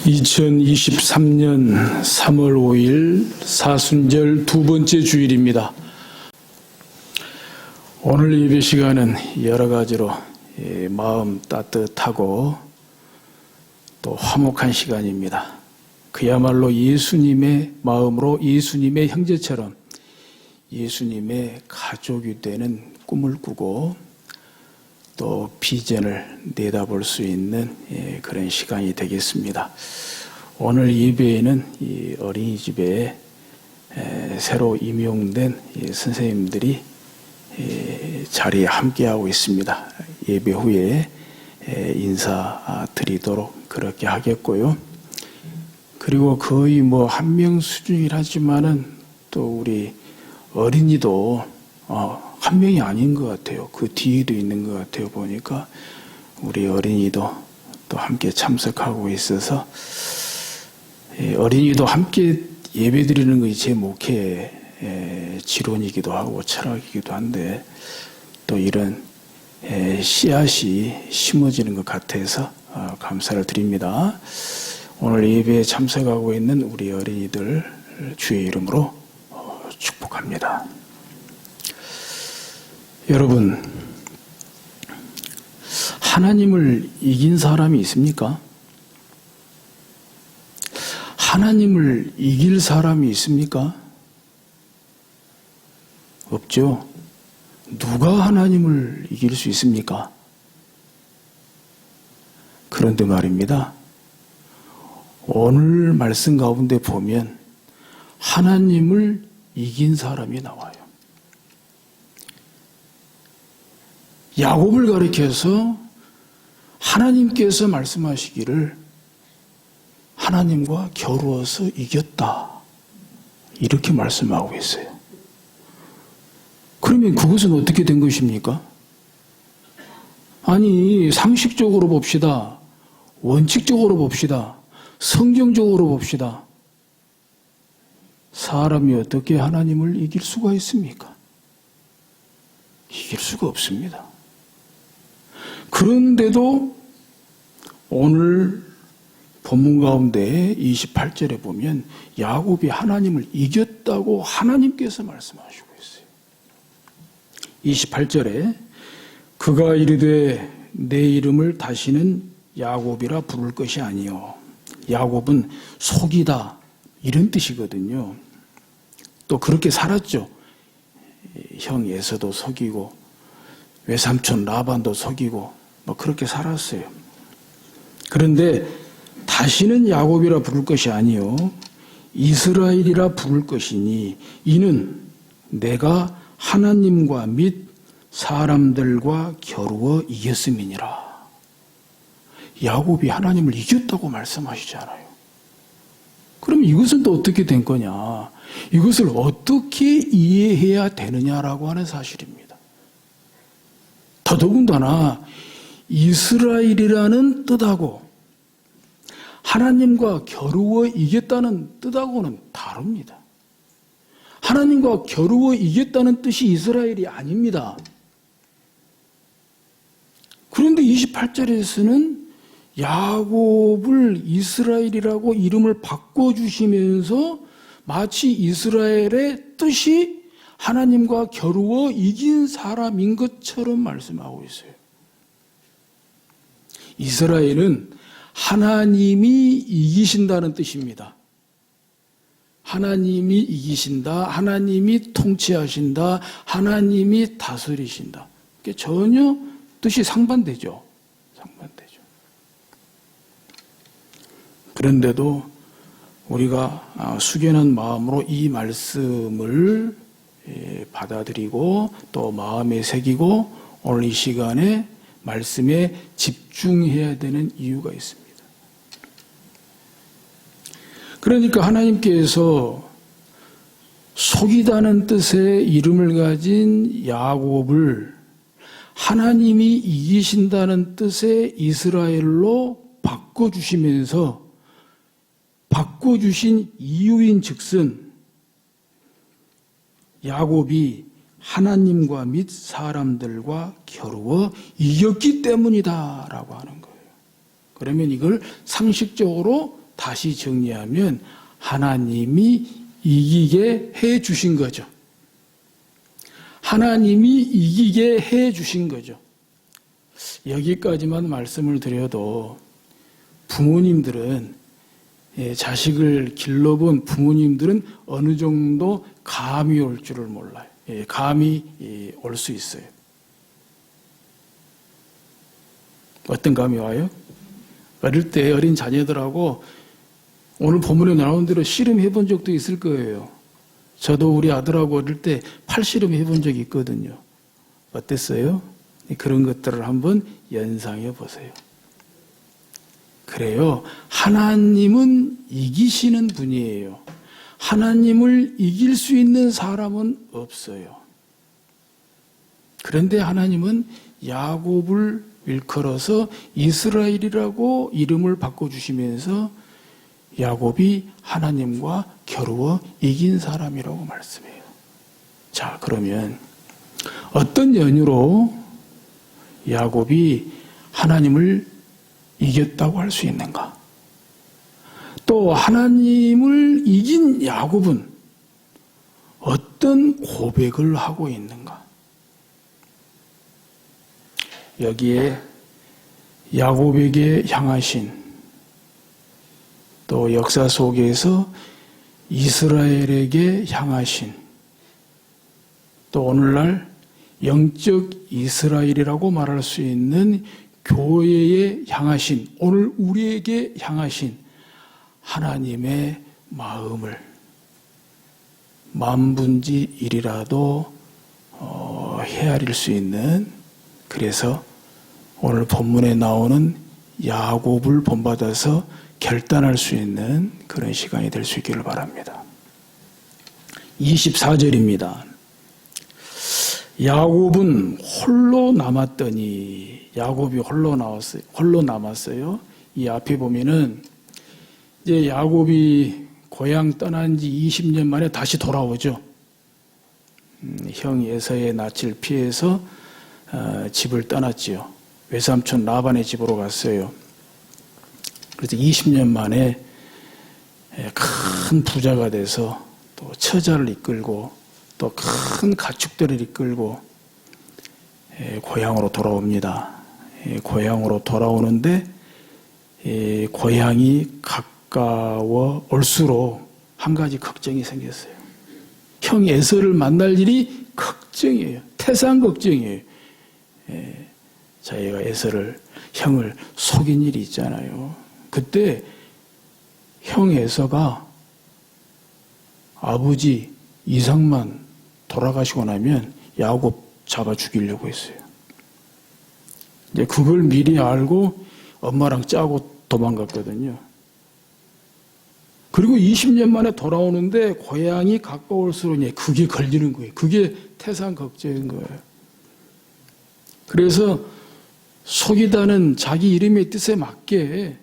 (2023년 3월 5일) 사순절 두 번째 주일입니다. 오늘 예배 시간은 여러 가지로 마음 따뜻하고 또 화목한 시간입니다. 그야말로 예수님의 마음으로 예수님의 형제처럼 예수님의 가족이 되는 꿈을 꾸고 또 비전을 내다볼 수 있는 그런 시간이 되겠습니다. 오늘 예배에는 이 어린이집에 새로 임용된 선생님들이 자리에 함께하고 있습니다. 예배 후에 인사드리도록 그렇게 하겠고요. 그리고 거의 한 명 수준이라지만은 또 우리 어린이도 한 명이 아닌 것 같아요. 그 뒤에도 있는 것 같아요. 보니까 우리 어린이도 또 함께 참석하고 있어서 어린이도 함께 예배드리는 것이 제 목회의 지론이기도 하고 철학이기도 한데 또 이런 씨앗이 심어지는 것 같아서 감사를 드립니다. 오늘 예배에 참석하고 있는 우리 어린이들 주의 이름으로 축복합니다. 여러분, 하나님을 이긴 사람이 있습니까? 하나님을 이길 사람이 있습니까? 없죠. 누가 하나님을 이길 수 있습니까? 그런데 말입니다. 오늘 말씀 가운데 보면 하나님을 이긴 사람이 나와요. 야곱을 가리켜서 하나님께서 말씀하시기를 하나님과 겨루어서 이겼다. 이렇게 말씀하고 있어요. 그러면 그것은 어떻게 된 것입니까? 아니, 상식적으로 봅시다. 원칙적으로 봅시다. 성경적으로 봅시다. 사람이 어떻게 하나님을 이길 수가 있습니까? 이길 수가 없습니다. 그런데도 오늘 본문 가운데 28절에 보면 야곱이 하나님을 이겼다고 하나님께서 말씀하시고 있어요. 28절에 그가 이르되 내 이름을 다시는 야곱이라 부를 것이 아니요. 야곱은 속이다 이런 뜻이거든요. 또 그렇게 살았죠. 형 에서도 속이고 외삼촌 라반도 속이고 그렇게 살았어요. 그런데 다시는 야곱이라 부를 것이 아니요 이스라엘이라 부를 것이니 이는 내가 하나님과 및 사람들과 겨루어 이겼음이니라. 야곱이 하나님을 이겼다고 말씀하시잖아요. 그럼 이것은 또 어떻게 된 거냐? 이것을 어떻게 이해해야 되느냐라고 하는 사실입니다. 더더군다나 이스라엘이라는 뜻하고 하나님과 겨루어 이겼다는 뜻하고는 다릅니다. 하나님과 겨루어 이겼다는 뜻이 이스라엘이 아닙니다. 그런데 28절에서는 야곱을 이스라엘이라고 이름을 바꿔주시면서 마치 이스라엘의 뜻이 하나님과 겨루어 이긴 사람인 것처럼 말씀하고 있어요. 이스라엘은 하나님이 이기신다는 뜻입니다. 하나님이 이기신다, 하나님이 통치하신다, 하나님이 다스리신다. 전혀 뜻이 상반되죠. 상반되죠. 그런데도 우리가 숙연한 마음으로 이 말씀을 받아들이고 또 마음에 새기고 오늘 이 시간에 말씀에 집중해야 되는 이유가 있습니다. 그러니까 하나님께서 속이다는 뜻의 이름을 가진 야곱을 하나님이 이기신다는 뜻의 이스라엘로 바꿔주시면서 바꿔주신 이유인 즉슨 야곱이 하나님과 및 사람들과 겨루어 이겼기 때문이다라고 하는 거예요. 그러면 이걸 상식적으로 다시 정리하면 하나님이 이기게 해 주신 거죠. 하나님이 이기게 해 주신 거죠. 여기까지만 말씀을 드려도 부모님들은, 자식을 길러본 부모님들은 어느 정도 감이 올 줄을 몰라요. 감이 올 수 있어요. 어떤 감이 와요? 어릴 때 어린 자녀들하고 오늘 본문에 나온 대로 씨름해 본 적도 있을 거예요. 저도 우리 아들하고 어릴 때 팔씨름 해본 적이 있거든요. 어땠어요? 그런 것들을 한번 연상해 보세요. 그래요. 하나님은 이기시는 분이에요. 하나님을 이길 수 있는 사람은 없어요. 그런데 하나님은 야곱을 일컬어서 이스라엘이라고 이름을 바꿔주시면서 야곱이 하나님과 겨루어 이긴 사람이라고 말씀해요. 자, 그러면 어떤 연유로 야곱이 하나님을 이겼다고 할 수 있는가? 또 하나님을 이긴 야곱은 어떤 고백을 하고 있는가? 여기에 야곱에게 향하신, 또 역사 속에서 이스라엘에게 향하신, 또 오늘날 영적 이스라엘이라고 말할 수 있는 교회에 향하신, 오늘 우리에게 향하신 하나님의 마음을 만분지 일이라도 헤아릴 수 있는, 그래서 오늘 본문에 나오는 야곱을 본받아서 결단할 수 있는 그런 시간이 될 수 있기를 바랍니다. 24절입니다. 야곱은 홀로 남았더니, 야곱이 홀로 남았어요. 이 앞에 보면은 이제 야곱이 고향 떠난 지 20년 만에 다시 돌아오죠. 형 에서의 낯을 피해서 집을 떠났지요. 외삼촌 라반의 집으로 갔어요. 그래서 20년 만에 큰 부자가 돼서 또 처자를 이끌고 또 큰 가축들을 이끌고 고향으로 돌아옵니다. 고향으로 돌아오는데 고향이 가까워 올수록 한 가지 걱정이 생겼어요. 형 에서를 만날 일이 걱정이에요. 태산 걱정이에요. 자기가 에서를, 형을 속인 일이 있잖아요. 그때 형 에서가 아버지 이삭만 돌아가시고 나면 야곱 잡아 죽이려고 했어요. 이제 그걸 미리 알고 엄마랑 짜고 도망갔거든요. 그리고 20년 만에 돌아오는데 고향이 가까울수록 그게 걸리는 거예요. 그게 태산 걱정인 거예요. 그래서 속이다는 자기 이름의 뜻에 맞게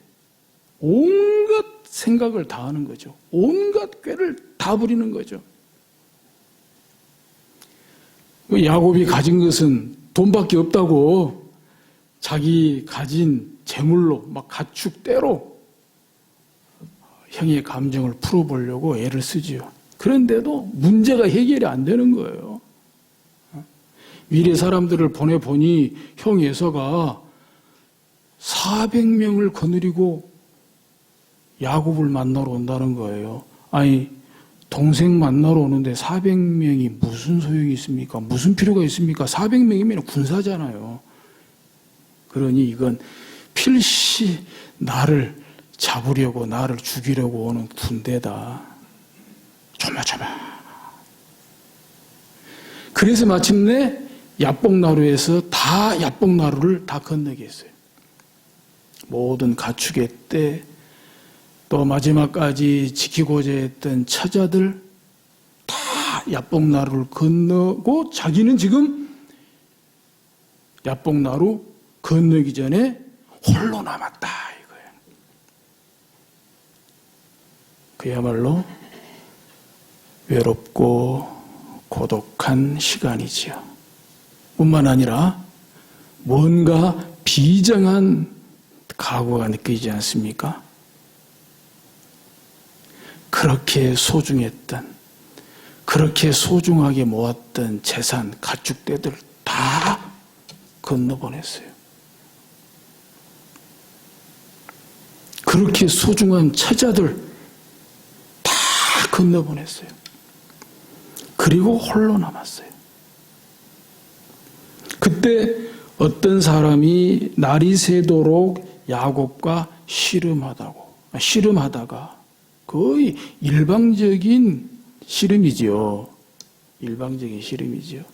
온갖 생각을 다 하는 거죠. 온갖 꾀를 다 부리는 거죠. 야곱이 가진 것은 돈밖에 없다고 자기 가진 재물로 막 가축대로 형의 감정을 풀어보려고 애를 쓰지요. 그런데도 문제가 해결이 안 되는 거예요. 미래 사람들을 보내보니 형 에서가 400명을 거느리고 야곱을 만나러 온다는 거예요. 아니, 동생 만나러 오는데 400명이 무슨 소용이 있습니까? 무슨 필요가 있습니까? 400명이면 군사잖아요. 그러니 이건 필시 나를 잡으려고, 나를 죽이려고 오는 군대다. 조마조마. 그래서 마침내 야복나루에서 야복나루를 다 건너게 했어요. 모든 가축의 떼, 또 마지막까지 지키고자 했던 처자들 다 야복나루를 건너고 자기는 지금 야복나루 건너기 전에 홀로 남았다 이거예요. 그야말로 외롭고 고독한 시간이지요. 뿐만 아니라 뭔가 비정한 각오가 느껴지지 않습니까? 그렇게 소중했던, 그렇게 소중하게 모았던 재산, 가축대들 다 건너보냈어요. 그렇게 소중한 처자들 다 건너보냈어요. 그리고 홀로 남았어요. 그때 어떤 사람이 날이 새도록 야곱과 씨름하다가 거의 일방적인 씨름이지요. 일방적인 씨름이지요.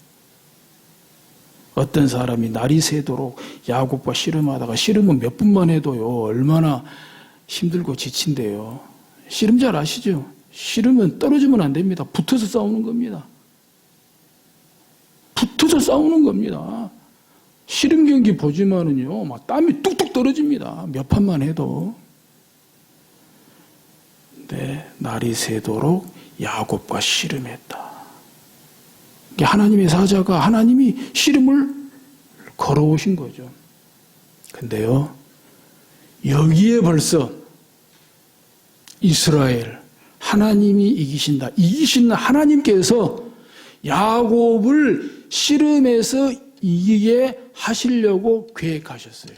어떤 사람이 날이 새도록 야곱과 씨름하다가, 씨름은 몇 분만 해도요 얼마나 힘들고 지친대요. 씨름 잘 아시죠? 씨름은 떨어지면 안 됩니다. 붙어서 싸우는 겁니다. 붙어서 싸우는 겁니다. 씨름 경기 보지만은요, 막 땀이 뚝뚝 떨어집니다. 몇 판만 해도. 네, 날이 새도록 야곱과 씨름했다. 하나님의 사자가 하나님이 씨름을 걸어오신 거죠. 근데요, 여기에 벌써 이스라엘, 하나님이 이기신다. 이기신 하나님께서 야곱을 씨름에서 이기게 하시려고 계획하셨어요.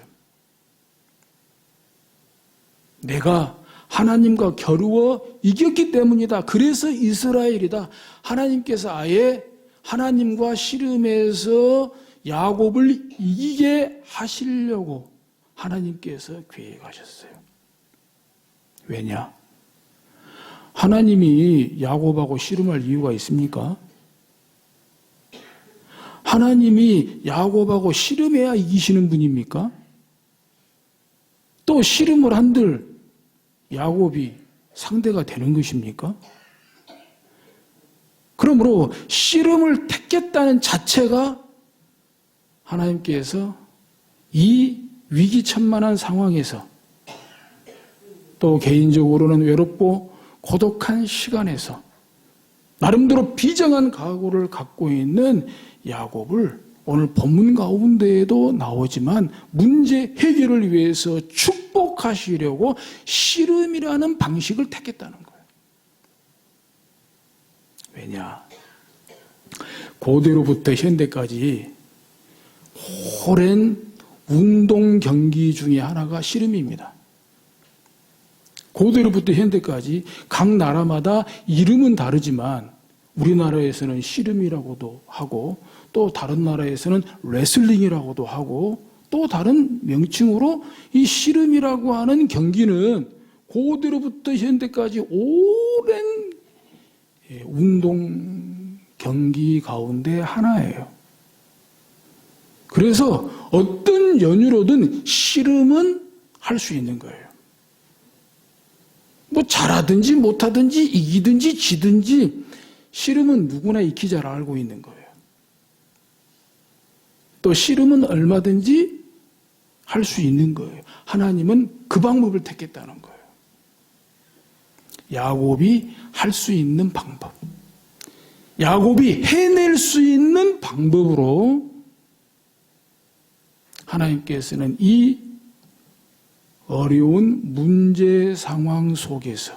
내가 하나님과 겨루어 이겼기 때문이다. 그래서 이스라엘이다. 하나님께서 아예 하나님과 씨름에서 야곱을 이기게 하시려고 하나님께서 계획하셨어요. 왜냐? 하나님이 야곱하고 씨름할 이유가 있습니까? 하나님이 야곱하고 씨름해야 이기시는 분입니까? 또 씨름을 한들 야곱이 상대가 되는 것입니까? 그러므로 씨름을 택했다는 자체가 하나님께서 이 위기천만한 상황에서 또 개인적으로는 외롭고 고독한 시간에서 나름대로 비정한 각오를 갖고 있는 야곱을 오늘 본문 가운데에도 나오지만 문제 해결을 위해서 축복하시려고 씨름이라는 방식을 택했다는 거예요. 왜냐? 고대로부터 현대까지 오랜 운동 경기 중에 하나가 씨름입니다. 고대로부터 현대까지 각 나라마다 이름은 다르지만 우리나라에서는 씨름이라고도 하고 또 다른 나라에서는 레슬링이라고도 하고 또 다른 명칭으로 이 씨름이라고 하는 경기는 고대로부터 현대까지 오랜 운동 경기 가운데 하나예요. 그래서 어떤 연유로든 씨름은 할 수 있는 거예요. 뭐 잘하든지 못하든지 이기든지 지든지 씨름은 누구나 익히 잘 알고 있는 거예요. 또 씨름은 얼마든지 할 수 있는 거예요. 하나님은 그 방법을 택했다는 거예요. 야곱이 할 수 있는 방법, 야곱이 해낼 수 있는 방법으로 하나님께서는 이 어려운 문제 상황 속에서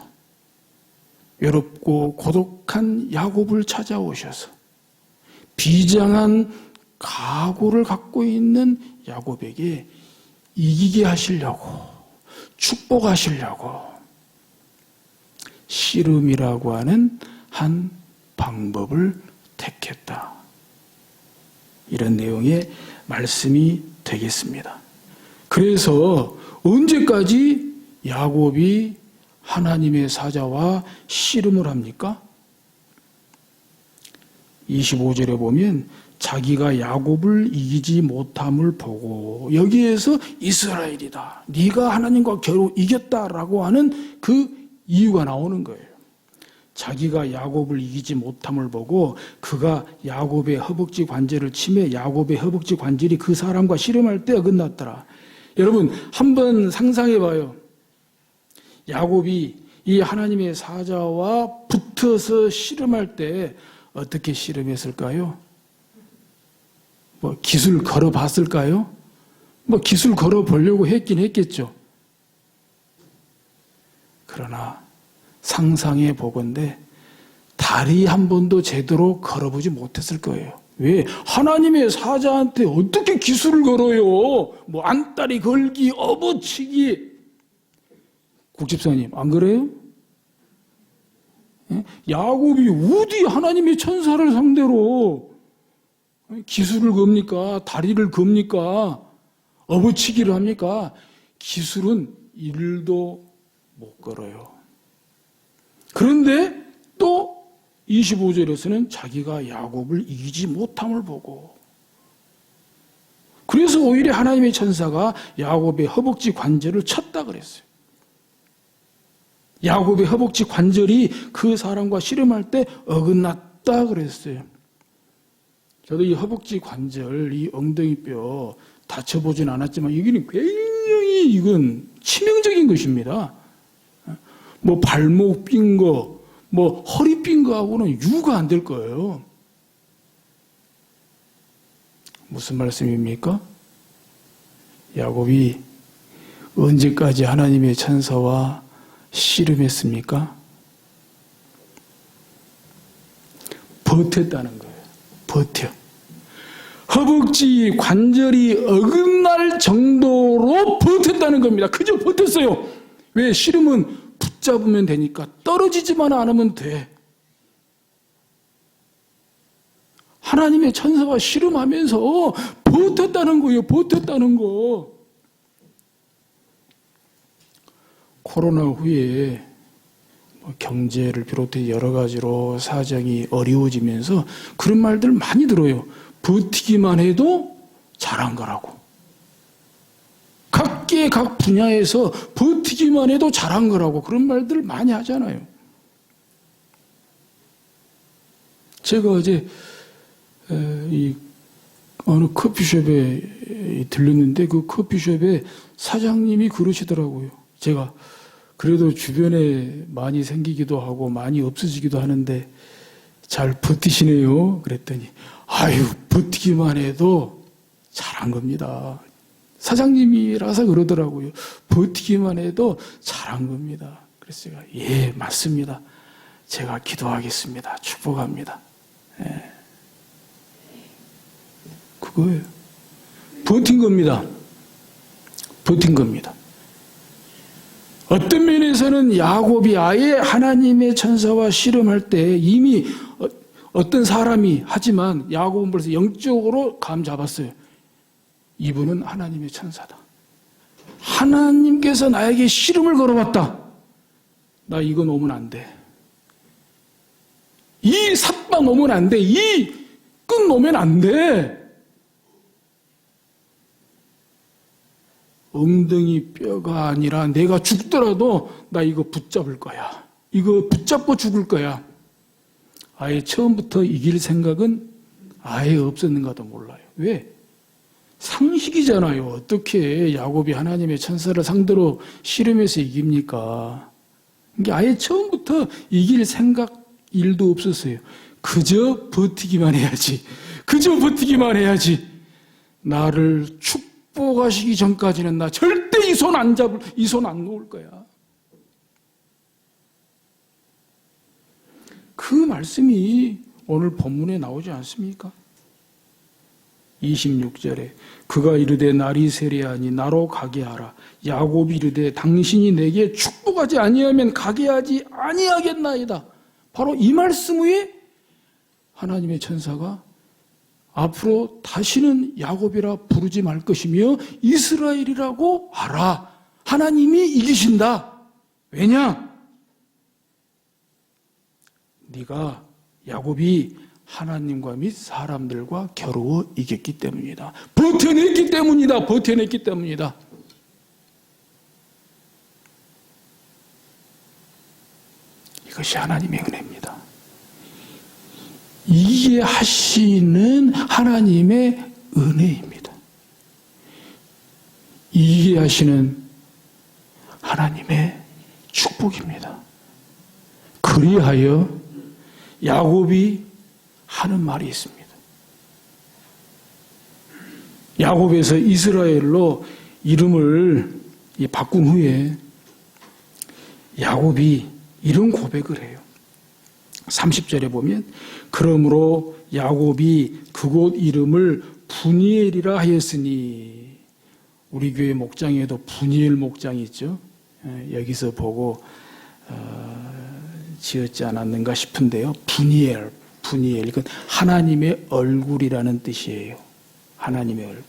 외롭고 고독한 야곱을 찾아오셔서 비장한 각오를 갖고 있는 야곱에게 이기게 하시려고, 축복하시려고 씨름이라고 하는 한 방법을 택했다. 이런 내용의 말씀이 되겠습니다. 그래서 언제까지 야곱이 하나님의 사자와 씨름을 합니까? 25절에 보면 자기가 야곱을 이기지 못함을 보고, 여기에서 이스라엘이다, 네가 하나님과 겨루 이겼다라고 하는 그 이유가 나오는 거예요. 자기가 야곱을 이기지 못함을 보고 그가 야곱의 허벅지 관절을 치매 야곱의 허벅지 관절이 그 사람과 씨름할 때 어긋났더라. 여러분 한번 상상해 봐요. 야곱이 이 하나님의 사자와 붙어서 씨름할 때 어떻게 씨름했을까요? 뭐 기술 걸어봤을까요? 뭐 기술 걸어보려고 했긴 했겠죠. 그러나 상상해 보건대 다리 한 번도 제대로 걸어보지 못했을 거예요. 왜? 하나님의 사자한테 어떻게 기술을 걸어요? 뭐 안다리 걸기, 업어치기. 국집사님, 안 그래요? 야곱이 어디 하나님의 천사를 상대로 기술을 겁니까? 다리를 겁니까? 업어치기를 합니까? 기술은 일도 못 걸어요. 그런데 또 25절에서는 자기가 야곱을 이기지 못함을 보고, 그래서 오히려 하나님의 천사가 야곱의 허벅지 관절을 쳤다 그랬어요. 야곱의 허벅지 관절이 그 사람과 씨름할 때 어긋났다 그랬어요. 저도 이 허벅지 관절, 이 엉덩이뼈 다쳐보진 않았지만 이게 굉장히 이건 치명적인 것입니다. 뭐 발목 삔 거, 뭐 허리 삔 거하고는 유가 안 될 거예요. 무슨 말씀입니까? 야곱이 언제까지 하나님의 천사와 씨름했습니까? 버텼다는 거예요. 버텨. 허벅지 관절이 어긋날 정도로 버텼다는 겁니다. 그저 버텼어요. 왜? 씨름은 붙잡으면 되니까 떨어지지만 않으면 돼. 하나님의 천사와 씨름하면서 버텼다는 거예요. 버텼다는 거. 코로나 후에 경제를 비롯해 여러 가지로 사정이 어려워지면서 그런 말들 많이 들어요. 버티기만 해도 잘한 거라고. 각계 각 분야에서 버티기만 해도 잘한 거라고 그런 말들 많이 하잖아요. 제가 어제 이 어느 커피숍에 들렸는데 그 커피숍에 사장님이 그러시더라고요. 제가 그래도 주변에 많이 생기기도 하고 많이 없어지기도 하는데 잘 버티시네요. 그랬더니 아유, 버티기만 해도 잘한 겁니다. 사장님이라서 그러더라고요. 버티기만 해도 잘한 겁니다. 그래서 제가 예, 맞습니다. 제가 기도하겠습니다. 축복합니다. 예. 그거예요. 버틴 겁니다. 버틴 겁니다. 어떤 면에서는 야곱이 아예 하나님의 천사와 씨름할 때 이미 어떤 사람이 하지만 야곱은 벌써 영적으로 감 잡았어요. 이분은 하나님의 천사다. 하나님께서 나에게 씨름을 걸어봤다. 나 이거 놓으면 안 돼. 이 삿바 놓으면 안 돼. 이 끈 놓으면 안 돼. 엉덩이 뼈가 아니라 내가 죽더라도 나 이거 붙잡을 거야. 이거 붙잡고 죽을 거야. 아예 처음부터 이길 생각은 아예 없었는가도 몰라요. 왜? 상식이잖아요. 어떻게 야곱이 하나님의 천사를 상대로 씨름해서 이깁니까? 이게 아예 처음부터 이길 생각 일도 없었어요. 그저 버티기만 해야지. 그저 버티기만 해야지. 나를 축복하시기 전까지는 나 절대 이 손 안 놓을 거야. 그 말씀이 오늘 본문에 나오지 않습니까? 26절에 그가 이르되 날이 세려하니 나로 가게 하라. 야곱이 이르되 당신이 내게 축복하지 아니하면 가게 하지 아니하겠나이다. 바로 이 말씀 후에 하나님의 천사가 앞으로 다시는 야곱이라 부르지 말 것이며 이스라엘이라고 하라. 하나님이 이기신다. 왜냐? 네가 야곱이 하나님과 및 사람들과 겨루어 이겼기 때문이다. 버텨냈기 때문이다. 버텨냈기 때문이다. 이것이 하나님의 은혜입니다. 이게 하시는 하나님의 은혜입니다. 이게 하시는 하나님의 축복입니다. 그리하여 야곱이 하는 말이 있습니다. 야곱에서 이스라엘로 이름을 바꾼 후에 야곱이 이런 고백을 해요. 30절에 보면 그러므로 야곱이 그곳 이름을 분이엘이라 하였으니, 우리 교회 목장에도 분이엘 목장이 있죠. 여기서 보고 지었지 않았는가 싶은데요. 분이엘, 이건 하나님의 얼굴이라는 뜻이에요. 하나님의 얼굴.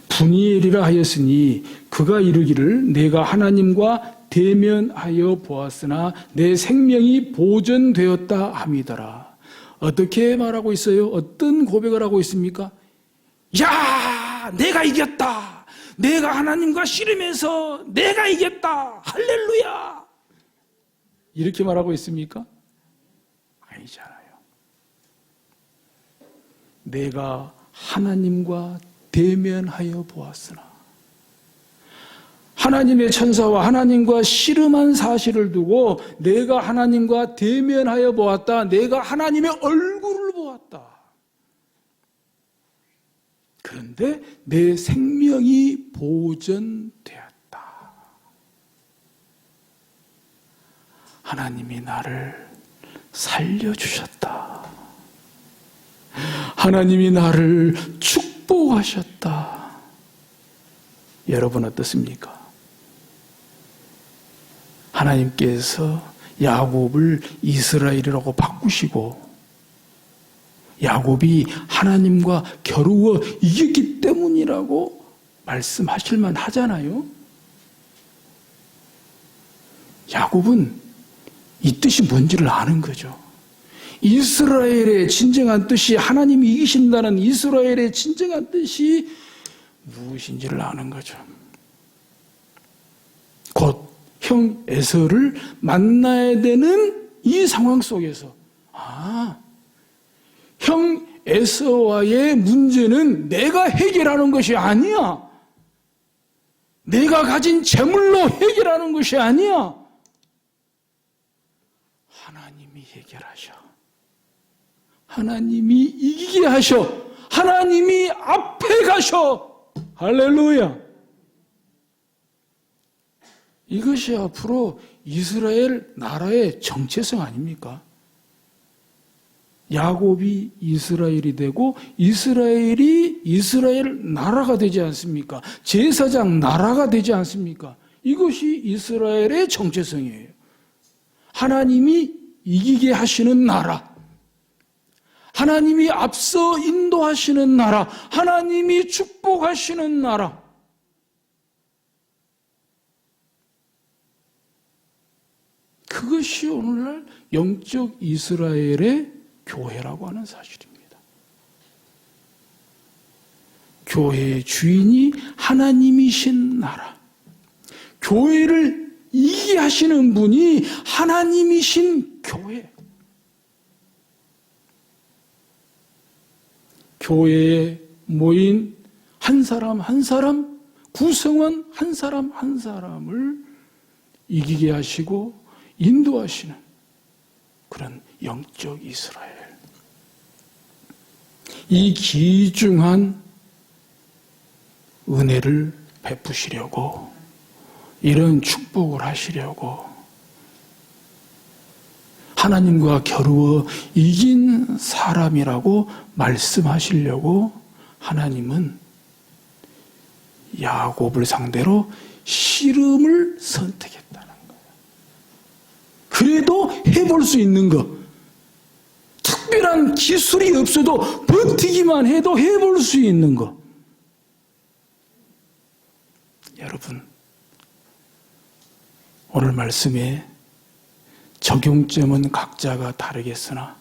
분이엘이라 하였으니 그가 이르기를 내가 하나님과 대면하여 보았으나 내 생명이 보존되었다 함이더라. 어떻게 말하고 있어요? 어떤 고백을 하고 있습니까? 야, 내가 이겼다. 내가 하나님과 씨름해서 내가 이겼다. 할렐루야. 이렇게 말하고 있습니까? 아니잖아요. 내가 하나님과 대면하여 보았으나, 하나님의 천사와 하나님과 씨름한 사실을 두고 내가 하나님과 대면하여 보았다. 내가 하나님의 얼굴을 보았다. 그런데 내 생명이 보존되었다. 하나님이 나를 살려주셨다. 하나님이 나를 축복하셨다. 여러분 어떻습니까? 하나님께서 야곱을 이스라엘이라고 바꾸시고 야곱이 하나님과 겨루어 이겼기 때문이라고 말씀하실 만하잖아요. 야곱은 이 뜻이 뭔지를 아는 거죠. 이스라엘의 진정한 뜻이, 하나님이 이기신다는 이스라엘의 진정한 뜻이 무엇인지를 아는 거죠. 곧 형 에서를 만나야 되는 이 상황 속에서, 형 에서와의 문제는 내가 해결하는 것이 아니야. 내가 가진 재물로 해결하는 것이 아니야. 하나님이 해결하셔. 하나님이 이기게 하셔. 하나님이 앞에 가셔. 할렐루야. 이것이 앞으로 이스라엘 나라의 정체성 아닙니까? 야곱이 이스라엘이 되고 이스라엘이 이스라엘 나라가 되지 않습니까? 제사장 나라가 되지 않습니까? 이것이 이스라엘의 정체성이에요. 하나님이 이기게 하시는 나라, 하나님이 앞서 인도하시는 나라, 하나님이 축복하시는 나라. 그것이 오늘날 영적 이스라엘의 교회라고 하는 사실입니다. 교회의 주인이 하나님이신 나라, 교회를 이기게 하시는 분이 하나님이신 교회. 교회에 모인 한 사람 한 사람, 구성원 한 사람 한 사람을 이기게 하시고 인도하시는 그런 영적 이스라엘. 이 귀중한 은혜를 베푸시려고, 이런 축복을 하시려고, 하나님과 겨루어 이긴 사람이라고 말씀하시려고 하나님은 야곱을 상대로 씨름을 선택했다는 거예요. 그래도 해볼 수 있는 것, 특별한 기술이 없어도 버티기만 해도 해볼 수 있는 것. 여러분, 오늘 말씀에 적용점은 각자가 다르겠으나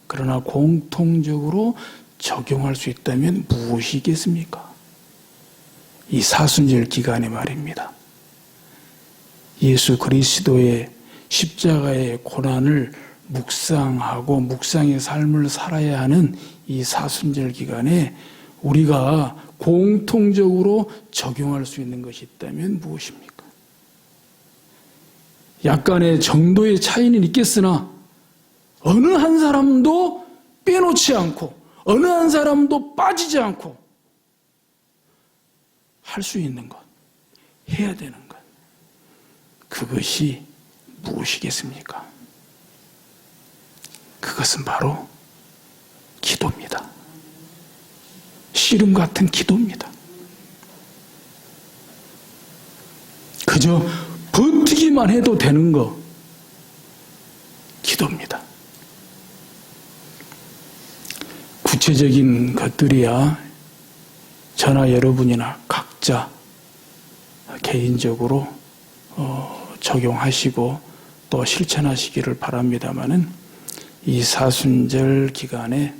그러나 공통적으로 적용할 수 있다면 무엇이겠습니까? 이 사순절 기간에 말입니다. 예수 그리스도의 십자가의 고난을 묵상하고 묵상의 삶을 살아야 하는 이 사순절 기간에 우리가 공통적으로 적용할 수 있는 것이 있다면 무엇입니까? 약간의 정도의 차이는 있겠으나 어느 한 사람도 빼놓지 않고 어느 한 사람도 빠지지 않고 할 수 있는 것, 해야 되는 것, 그것이 무엇이겠습니까? 그것은 바로 기도입니다. 씨름 같은 기도입니다. 그저 버티기만 해도 되는 거, 기도입니다. 구체적인 것들이야 저나 여러분이나 각자 개인적으로 적용하시고 또 실천하시기를 바랍니다마는 이 사순절 기간에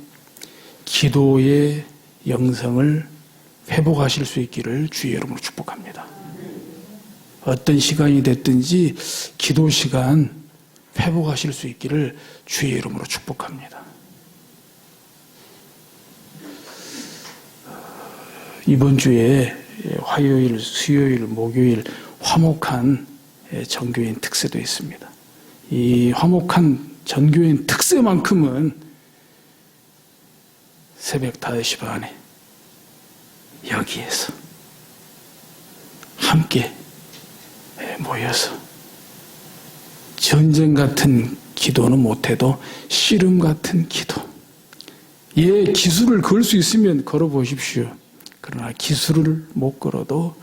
기도의 영성을 회복하실 수 있기를 주의 이름으로 축복합니다. 어떤 시간이 됐든지 기도 시간 회복하실 수 있기를 주의 이름으로 축복합니다. 이번 주에 화요일, 수요일, 목요일 화목한 전교인 특세도 있습니다. 이 화목한 전교인 특세만큼은 새벽 5시 반에 여기에서 함께 모여서 전쟁 같은 기도는 못해도 씨름 같은 기도, 기술을 걸 수 있으면 걸어보십시오. 그러나 기술을 못 걸어도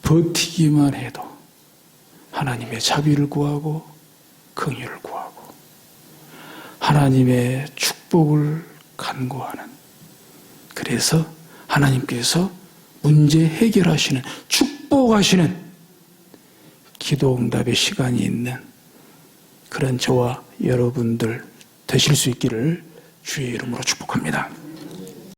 버티기만 해도 하나님의 자비를 구하고 긍휼을 구하고 하나님의 축복을 간구하는, 그래서 하나님께서 문제 해결하시는, 축복하시는 기도 응답의 시간이 있는 그런 저와 여러분들 되실 수 있기를 주의 이름으로 축복합니다.